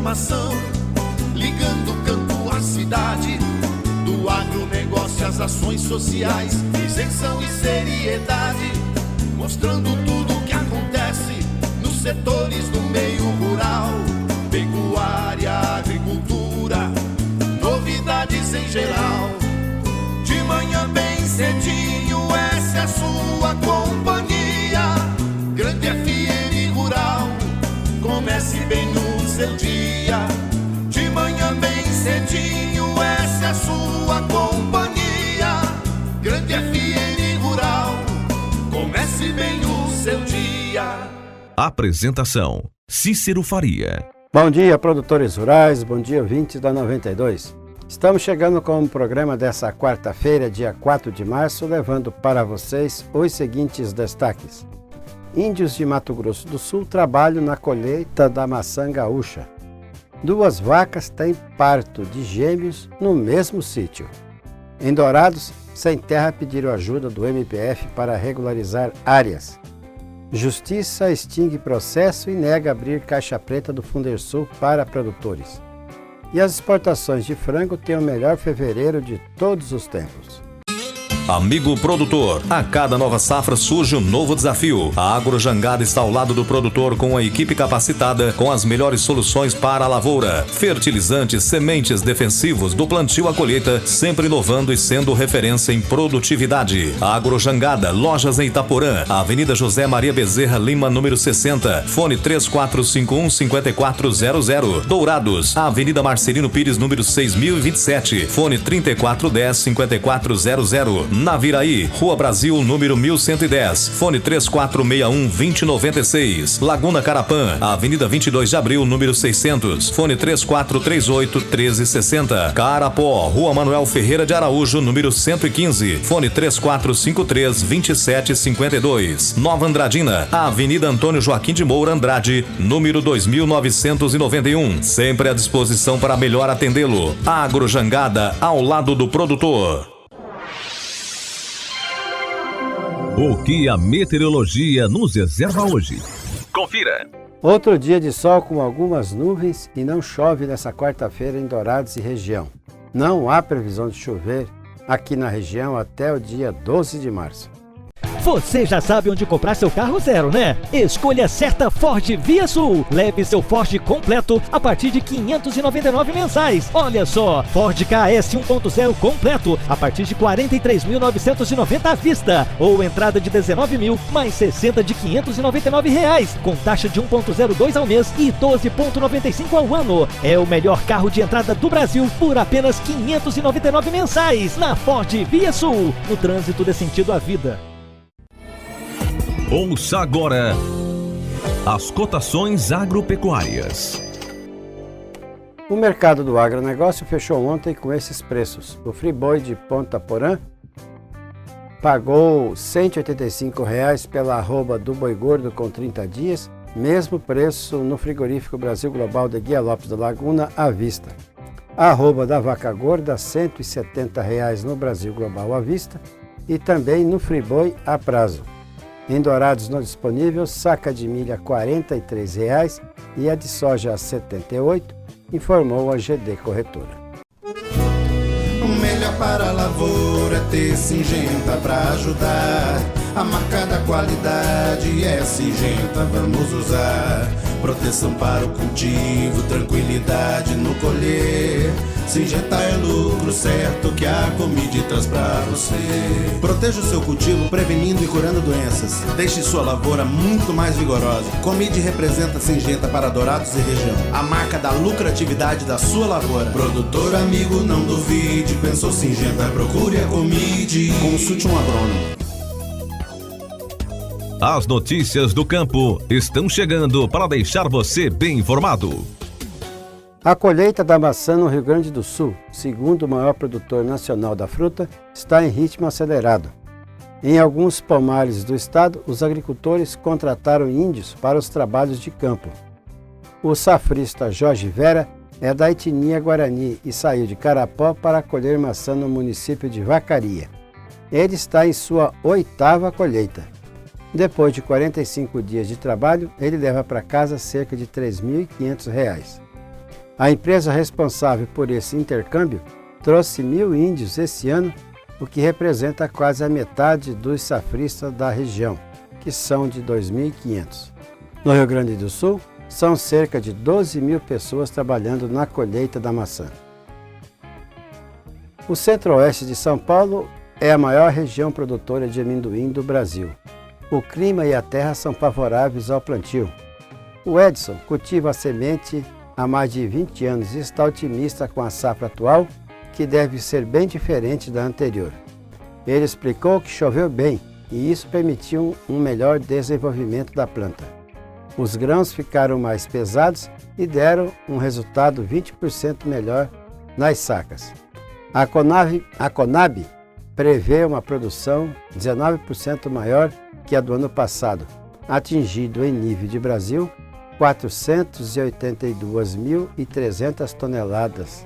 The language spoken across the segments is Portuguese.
informação, ligando o campo à cidade, do agronegócio às ações sociais, isenção e seriedade, mostrando tudo o que acontece nos setores do meio rural, pecuária, agricultura, novidades em geral. De manhã bem cedinho, essa é a sua companhia, Grande FM Rural. Comece bem no seu dia, de manhã bem cedinho, essa é a sua companhia, Grande FM Rural. Comece bem o seu dia. Apresentação: Cícero Faria. Bom dia, produtores rurais, bom dia, ouvintes da 92. Estamos chegando com o programa dessa quarta-feira, dia 4 de março, levando para vocês os seguintes destaques. Índios de Mato Grosso do Sul trabalham na colheita da maçã gaúcha. 2 vacas têm parto de gêmeos no mesmo sítio. Em Dourados, sem terra pediram ajuda do MPF para regularizar áreas. Justiça extingue processo e nega abrir caixa preta do Fundersul para produtores. E as exportações de frango têm o melhor fevereiro de todos os tempos. Amigo produtor, a cada nova safra surge um novo desafio. A Agrojangada está ao lado do produtor com a equipe capacitada com as melhores soluções para a lavoura. Fertilizantes, sementes, defensivos, do plantio à colheita, sempre inovando e sendo referência em produtividade. A Agrojangada, lojas em Itaporã, Avenida José Maria Bezerra Lima, número 60, fone 3451-5400. Dourados, Avenida Marcelino Pires, número 6027, fone 3410-5400. Naviraí, Rua Brasil, número 1110, fone 3461-2096. Laguna Carapã, Avenida 22 de Abril, número 600, fone 3438-1360. Carapó, Rua Manuel Ferreira de Araújo, número 115, fone 3453-2752. Nova Andradina, Avenida Antônio Joaquim de Moura Andrade, número 2991, sempre à disposição para melhor atendê-lo. Agrojangada, ao lado do produtor. O que a meteorologia nos reserva hoje? Confira! Outro dia de sol com algumas nuvens e não chove nessa quarta-feira em Dourados e região. Não há previsão de chover aqui na região até o dia 12 de março. Você já sabe onde comprar seu carro zero, né? Escolha certa Ford Via Sul. Leve seu Ford completo a partir de R$ 599 mensais. Olha só, Ford KS 1.0 completo a partir de R$ 43.990 à vista. Ou entrada de R$ 19.000 mais 60 de R$ 599, com taxa de 1.02 ao mês e 12.95 ao ano. É o melhor carro de entrada do Brasil por apenas R$ 599 mensais na Ford Via Sul. No trânsito dê sentido à vida. Ouça agora as cotações agropecuárias. O mercado do agronegócio fechou ontem com esses preços. O friboi de Ponta Porã pagou R$ 185 pela arroba do boi gordo com 30 dias, mesmo preço no frigorífico Brasil Global de Guia Lopes da Laguna à vista. A arroba da vaca gorda R$ 170 no Brasil Global à vista e também no friboi a prazo. Em Dourados no disponível, saca de milho a R$ 43 e a de soja a R$ 78, informou a GD Corretora. O melhor para a lavoura é ter Syngenta para ajudar. A marca da qualidade é Syngenta, vamos usar. Proteção para o cultivo, tranquilidade no colher. Syngenta é lucro certo que a Comid traz pra você. Proteja o seu cultivo prevenindo e curando doenças. Deixe sua lavoura muito mais vigorosa. Comid representa Syngenta para Dourados e região. A marca da lucratividade da sua lavoura. Produtor amigo, não duvide. Pensou Syngenta, procure a Comid. Consulte um agrônomo. As notícias do campo estão chegando para deixar você bem informado. A colheita da maçã no Rio Grande do Sul, segundo o maior produtor nacional da fruta, está em ritmo acelerado. Em alguns pomares do estado, os agricultores contrataram índios para os trabalhos de campo. O safrista Jorge Vera é da etnia Guarani e saiu de Carapó para colher maçã no município de Vacaria. Ele está em sua 8ª colheita. Depois de 45 dias de trabalho, ele leva para casa cerca de R$ 3.500. A empresa responsável por esse intercâmbio trouxe 1.000 índios esse ano, o que representa quase a metade dos safristas da região, que são de 2.500. No Rio Grande do Sul, são cerca de 12.000 pessoas trabalhando na colheita da maçã. O centro-oeste de São Paulo é a maior região produtora de amendoim do Brasil. O clima e a terra são favoráveis ao plantio. O Edson cultiva a semente há mais de 20 anos e está otimista com a safra atual, que deve ser bem diferente da anterior. Ele explicou que choveu bem e isso permitiu um melhor desenvolvimento da planta. Os grãos ficaram mais pesados e deram um resultado 20% melhor nas sacas. A Conab prevê uma produção 19% maior que a do ano passado, atingindo em nível de Brasil 482.300 toneladas.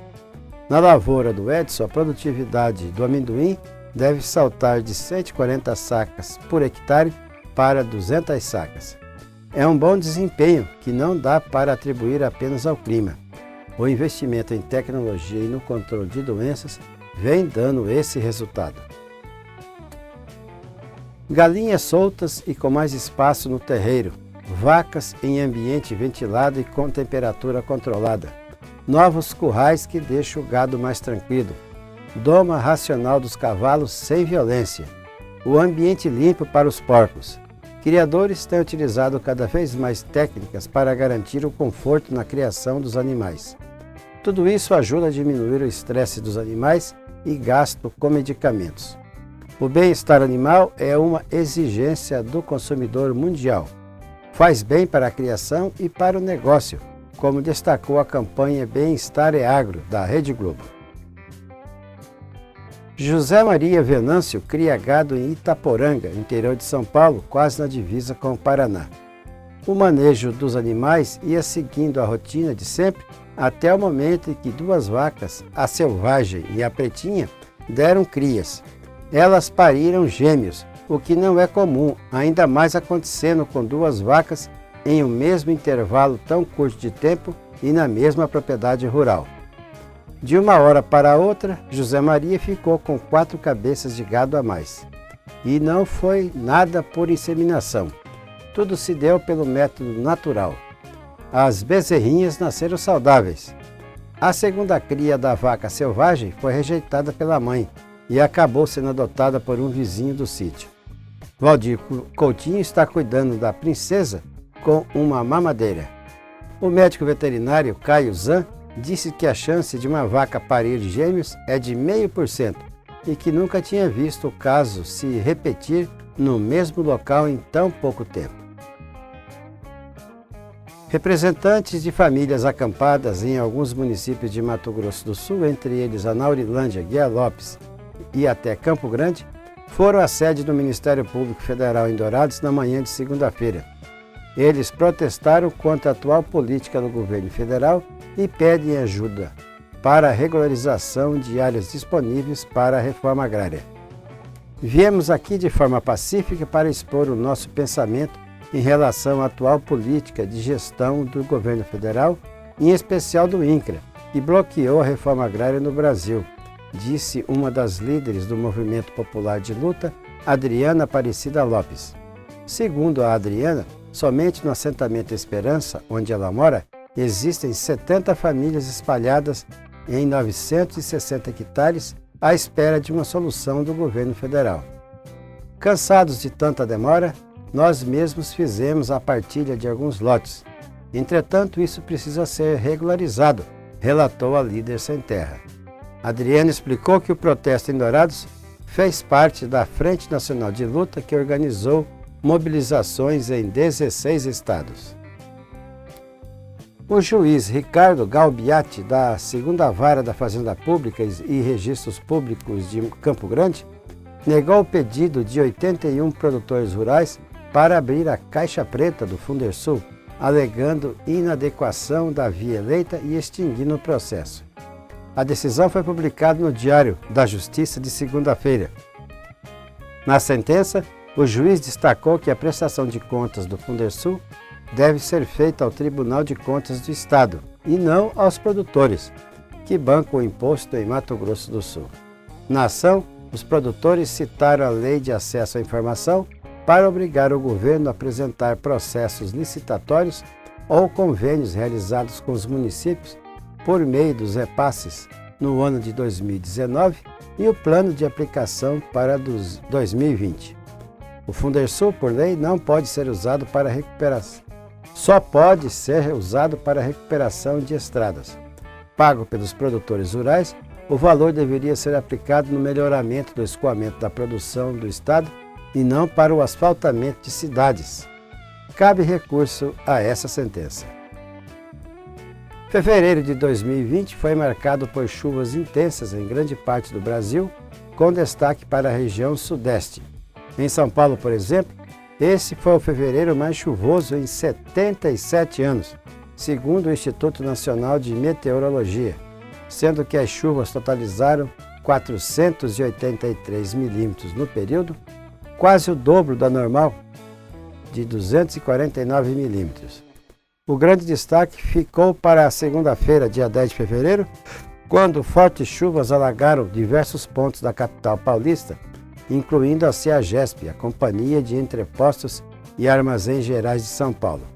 Na lavoura do Edson, a produtividade do amendoim deve saltar de 140 sacas por hectare para 200 sacas. É um bom desempenho que não dá para atribuir apenas ao clima. O investimento em tecnologia e no controle de doenças vem dando esse resultado. Galinhas soltas e com mais espaço no terreiro, vacas em ambiente ventilado e com temperatura controlada, novos currais que deixam o gado mais tranquilo, doma racional dos cavalos sem violência, o ambiente limpo para os porcos. Criadores têm utilizado cada vez mais técnicas para garantir o conforto na criação dos animais. Tudo isso ajuda a diminuir o estresse dos animais e gasto com medicamentos. O bem-estar animal é uma exigência do consumidor mundial. Faz bem para a criação e para o negócio, como destacou a campanha Bem-Estar é Agro, da Rede Globo. José Maria Venâncio cria gado em Itaporanga, interior de São Paulo, quase na divisa com o Paraná. O manejo dos animais ia seguindo a rotina de sempre, até o momento em que 2 vacas, a Selvagem e a Pretinha, deram crias. Elas pariram gêmeos, o que não é comum, ainda mais acontecendo com 2 vacas em um mesmo intervalo tão curto de tempo e na mesma propriedade rural. De uma hora para outra, José Maria ficou com 4 cabeças de gado a mais. E não foi nada por inseminação. Tudo se deu pelo método natural. As bezerrinhas nasceram saudáveis. A segunda cria da vaca Selvagem foi rejeitada pela mãe e acabou sendo adotada por um vizinho do sítio. Valdir Coutinho está cuidando da princesa com uma mamadeira. O médico veterinário Caio Zan disse que a chance de uma vaca parir gêmeos é de 0,5% e que nunca tinha visto o caso se repetir no mesmo local em tão pouco tempo. Representantes de famílias acampadas em alguns municípios de Mato Grosso do Sul, entre eles a Naurilândia, Guia Lopes e até Campo Grande, foram à sede do Ministério Público Federal em Dourados na manhã de segunda-feira. Eles protestaram contra a atual política do governo federal e pedem ajuda para a regularização de áreas disponíveis para a reforma agrária. Viemos aqui de forma pacífica para expor o nosso pensamento em relação à atual política de gestão do governo federal, em especial do INCRA, que bloqueou a reforma agrária no Brasil, disse uma das líderes do Movimento Popular de Luta, Adriana Aparecida Lopes. Segundo a Adriana, somente no assentamento Esperança, onde ela mora, existem 70 famílias espalhadas em 960 hectares à espera de uma solução do governo federal. Cansados de tanta demora, nós mesmos fizemos a partilha de alguns lotes. Entretanto, isso precisa ser regularizado, relatou a líder sem terra. Adriana explicou que o protesto em Dourados fez parte da Frente Nacional de Luta que organizou mobilizações em 16 estados. O juiz Ricardo Galbiati, da 2ª Vara da Fazenda Pública e Registros Públicos de Campo Grande, negou o pedido de 81 produtores rurais para abrir a caixa preta do Fundersul, alegando inadequação da via eleita e extinguindo o processo. A decisão foi publicada no Diário da Justiça de segunda-feira. Na sentença, o juiz destacou que a prestação de contas do Fundersul deve ser feita ao Tribunal de Contas do Estado e não aos produtores, que bancam o imposto em Mato Grosso do Sul. Na ação, os produtores citaram a Lei de Acesso à Informação para obrigar o governo a apresentar processos licitatórios ou convênios realizados com os municípios por meio dos repasses no ano de 2019 e o plano de aplicação para 2020. O Fundersul, por lei, não pode ser usado para recuperação. Só pode ser usado para recuperação de estradas. Pago pelos produtores rurais, o valor deveria ser aplicado no melhoramento do escoamento da produção do Estado e não para o asfaltamento de cidades. Cabe recurso a essa sentença. Fevereiro de 2020 foi marcado por chuvas intensas em grande parte do Brasil, com destaque para a região sudeste. Em São Paulo, por exemplo, esse foi o fevereiro mais chuvoso em 77 anos, segundo o Instituto Nacional de Meteorologia, sendo que as chuvas totalizaram 483 milímetros no período, quase o dobro da normal, de 249 milímetros. O grande destaque ficou para a segunda-feira, dia 10 de fevereiro, quando fortes chuvas alagaram diversos pontos da capital paulista, incluindo a CEAGESP, a Companhia de Entrepostos e Armazéns Gerais de São Paulo.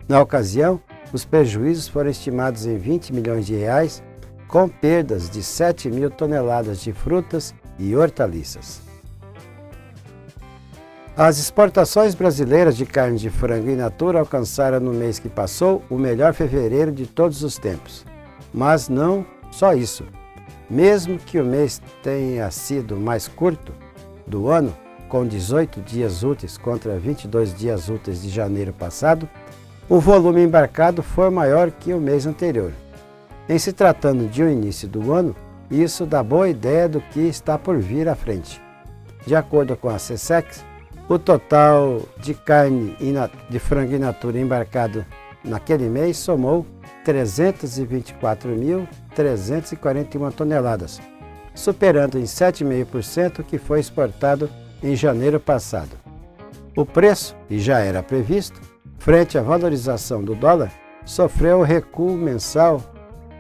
Na ocasião, os prejuízos foram estimados em 20 milhões de reais, com perdas de 7 mil toneladas de frutas e hortaliças. As exportações brasileiras de carne de frango in natura alcançaram no mês que passou o melhor fevereiro de todos os tempos. Mas não só isso. Mesmo que o mês tenha sido mais curto do ano, com 18 dias úteis contra 22 dias úteis de janeiro passado, o volume embarcado foi maior que o mês anterior. Em se tratando de um início do ano, isso dá boa ideia do que está por vir à frente. De acordo com a SECEX, o total de carne de frango in natura embarcado naquele mês somou 324.341 toneladas, superando em 7,5% o que foi exportado em janeiro passado. O preço, e já era previsto, frente à valorização do dólar, sofreu recuo mensal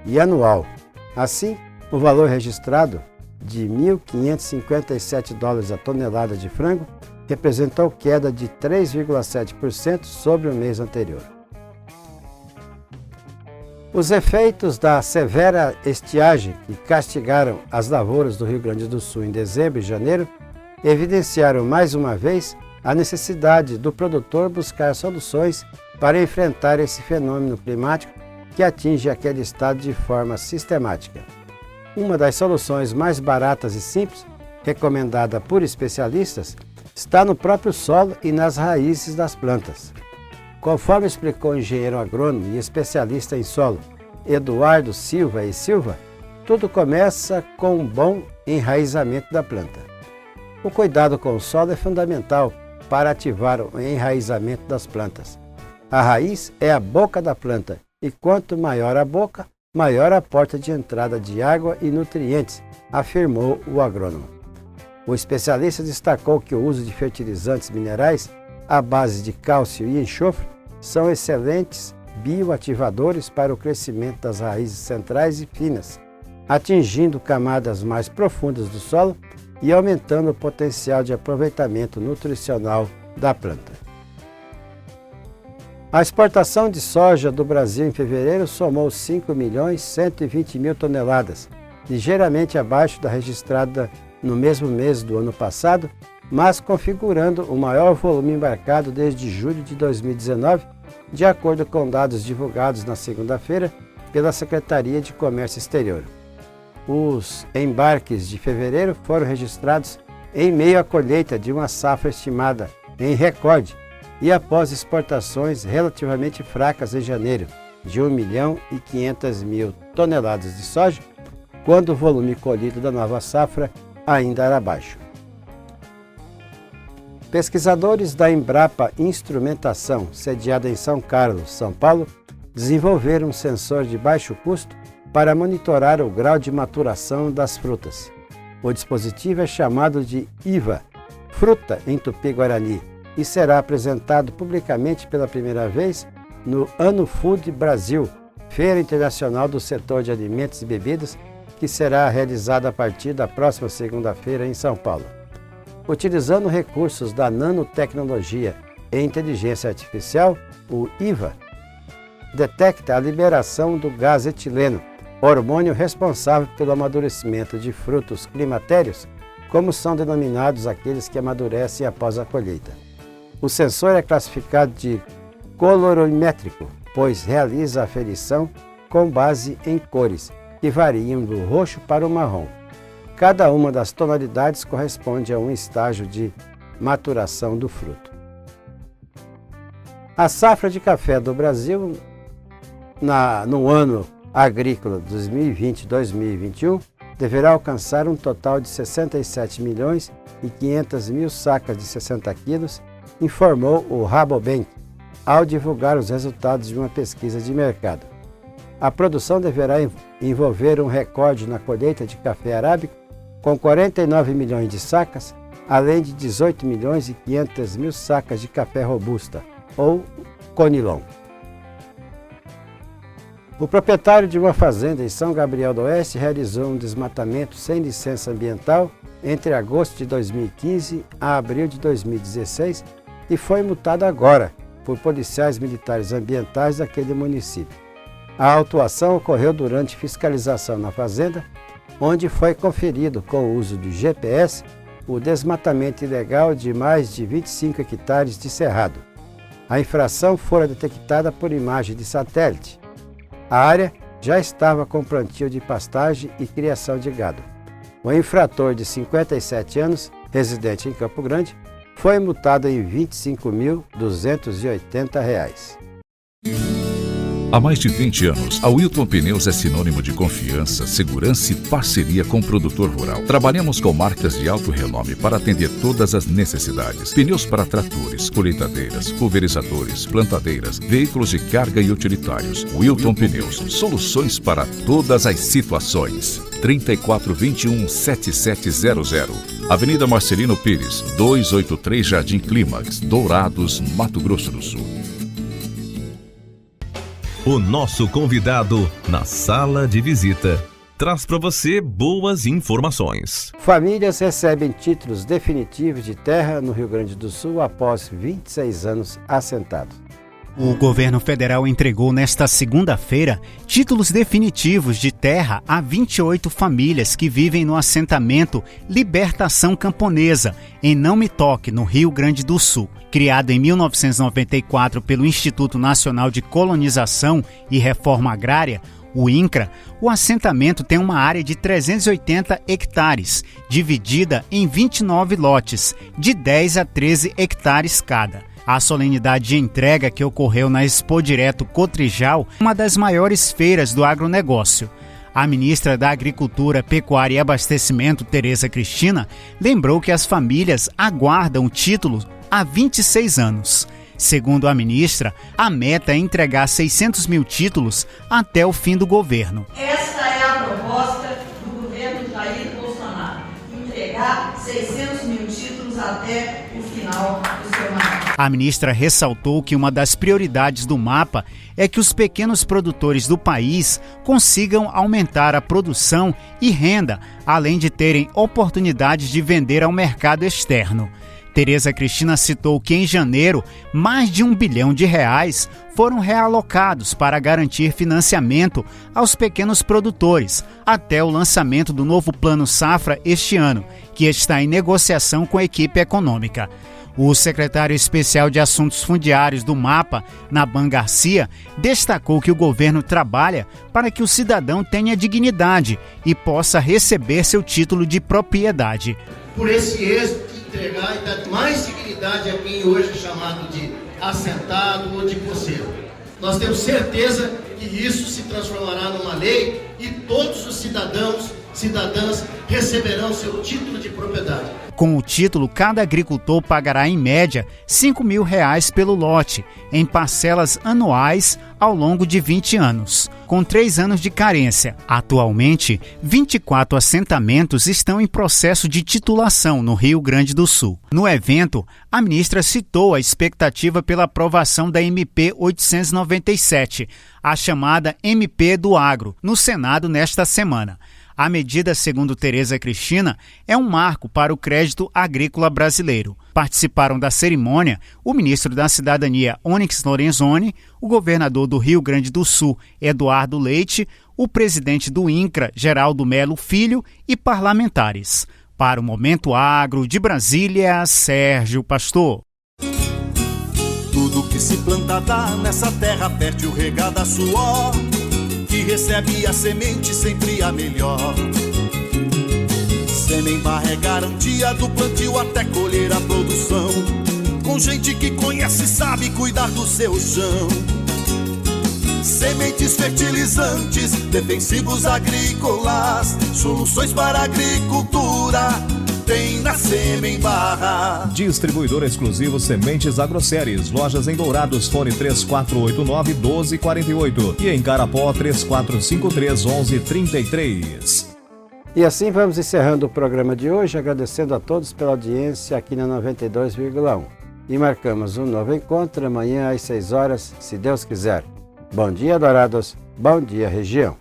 e anual. Assim, o valor registrado de $1.557 a tonelada de frango representou queda de 3,7% sobre o mês anterior. Os efeitos da severa estiagem que castigaram as lavouras do Rio Grande do Sul em dezembro e janeiro evidenciaram mais uma vez a necessidade do produtor buscar soluções para enfrentar esse fenômeno climático que atinge aquele estado de forma sistemática. Uma das soluções mais baratas e simples, recomendada por especialistas, está no próprio solo e nas raízes das plantas. Conforme explicou o engenheiro agrônomo e especialista em solo Eduardo Silva e Silva, tudo começa com um bom enraizamento da planta. O cuidado com o solo é fundamental para ativar o enraizamento das plantas. A raiz é a boca da planta e quanto maior a boca, maior a porta de entrada de água e nutrientes, afirmou o agrônomo. O especialista destacou que o uso de fertilizantes minerais à base de cálcio e enxofre são excelentes bioativadores para o crescimento das raízes centrais e finas, atingindo camadas mais profundas do solo e aumentando o potencial de aproveitamento nutricional da planta. A exportação de soja do Brasil em fevereiro somou 5.120.000 toneladas, ligeiramente abaixo da registrada no mesmo mês do ano passado, mas configurando o maior volume embarcado desde julho de 2019, de acordo com dados divulgados na segunda-feira pela Secretaria de Comércio Exterior. Os embarques de fevereiro foram registrados em meio à colheita de uma safra estimada em recorde e após exportações relativamente fracas em janeiro, de 1.500.000 toneladas de soja, quando o volume colhido da nova safra ainda era baixo. Pesquisadores da Embrapa Instrumentação, sediada em São Carlos, São Paulo, desenvolveram um sensor de baixo custo para monitorar o grau de maturação das frutas. O dispositivo é chamado de IVA, fruta em Tupi-Guarani, e será apresentado publicamente pela primeira vez no Ano Food Brasil, Feira Internacional do Setor de Alimentos e Bebidas, que será realizada a partir da próxima segunda-feira em São Paulo. Utilizando recursos da nanotecnologia e inteligência artificial, o IVA detecta a liberação do gás etileno, hormônio responsável pelo amadurecimento de frutos climatérios, como são denominados aqueles que amadurecem após a colheita. O sensor é classificado de colorimétrico, pois realiza a aferição com base em cores, que variam do roxo para o marrom. Cada uma das tonalidades corresponde a um estágio de maturação do fruto. A safra de café do Brasil no ano agrícola 2020-2021 deverá alcançar um total de 67 milhões e 500 mil sacas de 60 quilos, informou o Rabobank, ao divulgar os resultados de uma pesquisa de mercado. A produção deverá envolver um recorde na colheita de café arábico, com 49 milhões de sacas, além de 18 milhões e 500 mil sacas de café robusta, ou conilon. O proprietário de uma fazenda em São Gabriel do Oeste realizou um desmatamento sem licença ambiental entre agosto de 2015 a abril de 2016 e foi multado agora por policiais militares ambientais daquele município. A autuação ocorreu durante fiscalização na fazenda, onde foi conferido, com o uso do GPS, o desmatamento ilegal de mais de 25 hectares de cerrado. A infração fora detectada por imagem de satélite. A área já estava com plantio de pastagem e criação de gado. O infrator de 57 anos, residente em Campo Grande, foi multado em R$ 25.280. Há mais de 20 anos, a Wilton Pneus é sinônimo de confiança, segurança e parceria com o produtor rural. Trabalhamos com marcas de alto renome para atender todas as necessidades. Pneus para tratores, colheitadeiras, pulverizadores, plantadeiras, veículos de carga e utilitários. Wilton Pneus, soluções para todas as situações. 3421-7700. Avenida Marcelino Pires, 283 Jardim Clímax, Dourados, Mato Grosso do Sul. O nosso convidado na sala de visita traz para você boas informações. Famílias recebem títulos definitivos de terra no Rio Grande do Sul após 26 anos assentados. O governo federal entregou nesta segunda-feira títulos definitivos de terra a 28 famílias que vivem no assentamento Libertação Camponesa, em Não Me Toque, no Rio Grande do Sul. Criado em 1994 pelo Instituto Nacional de Colonização e Reforma Agrária, o INCRA, o assentamento tem uma área de 380 hectares, dividida em 29 lotes, de 10 a 13 hectares cada. A solenidade de entrega que ocorreu na Expo Direto Cotrijal, uma das maiores feiras do agronegócio. A ministra da Agricultura, Pecuária e Abastecimento, Tereza Cristina, lembrou que as famílias aguardam o título há 26 anos. Segundo a ministra, a meta é entregar 600 mil títulos até o fim do governo. Esta é a proposta do governo Jair Bolsonaro, entregar 600 mil títulos até o final do seu mandato. A ministra ressaltou que uma das prioridades do mapa é que os pequenos produtores do país consigam aumentar a produção e renda, além de terem oportunidades de vender ao mercado externo. Tereza Cristina citou que em janeiro, mais de R$1 bilhão foram realocados para garantir financiamento aos pequenos produtores, até o lançamento do novo Plano Safra este ano, que está em negociação com a equipe econômica. O secretário especial de Assuntos Fundiários do MAPA, Naban Garcia, destacou que o governo trabalha para que o cidadão tenha dignidade e possa receber seu título de propriedade. Por esse êxito, entregar e dar mais dignidade a quem hoje é chamado de assentado ou de posseiro. Nós temos certeza que isso se transformará numa lei e todos os cidadãs receberão seu título de propriedade. Com o título, cada agricultor pagará em média R$ 5.000 pelo lote, em parcelas anuais ao longo de 20 anos, com 3 anos de carência. Atualmente, 24 assentamentos estão em processo de titulação no Rio Grande do Sul. No evento, a ministra citou a expectativa pela aprovação da MP 897, a chamada MP do Agro, no Senado nesta semana. A medida, segundo Tereza Cristina, é um marco para o crédito agrícola brasileiro. Participaram da cerimônia o ministro da Cidadania, Onyx Lorenzoni, o governador do Rio Grande do Sul, Eduardo Leite, o presidente do INCRA, Geraldo Melo Filho, e parlamentares. Para o Momento Agro, de Brasília, Sérgio Pastor. Tudo que se planta dá nessa terra fértil regada a suor, que recebe a semente sempre a melhor. Semem-Barra é garantia do plantio até colher a produção, com gente que conhece e sabe cuidar do seu chão. Sementes fertilizantes, defensivos agrícolas, soluções para a agricultura tem na Semem-Barra. Distribuidor exclusivo Sementes Agroceres. Lojas em Dourados, fone 3489-1248 e em Carapó 3453-1133. E assim vamos encerrando o programa de hoje, agradecendo a todos pela audiência aqui na 92,1. E marcamos um novo encontro amanhã às 6 horas, se Deus quiser. Bom dia, Dourados. Bom dia, região.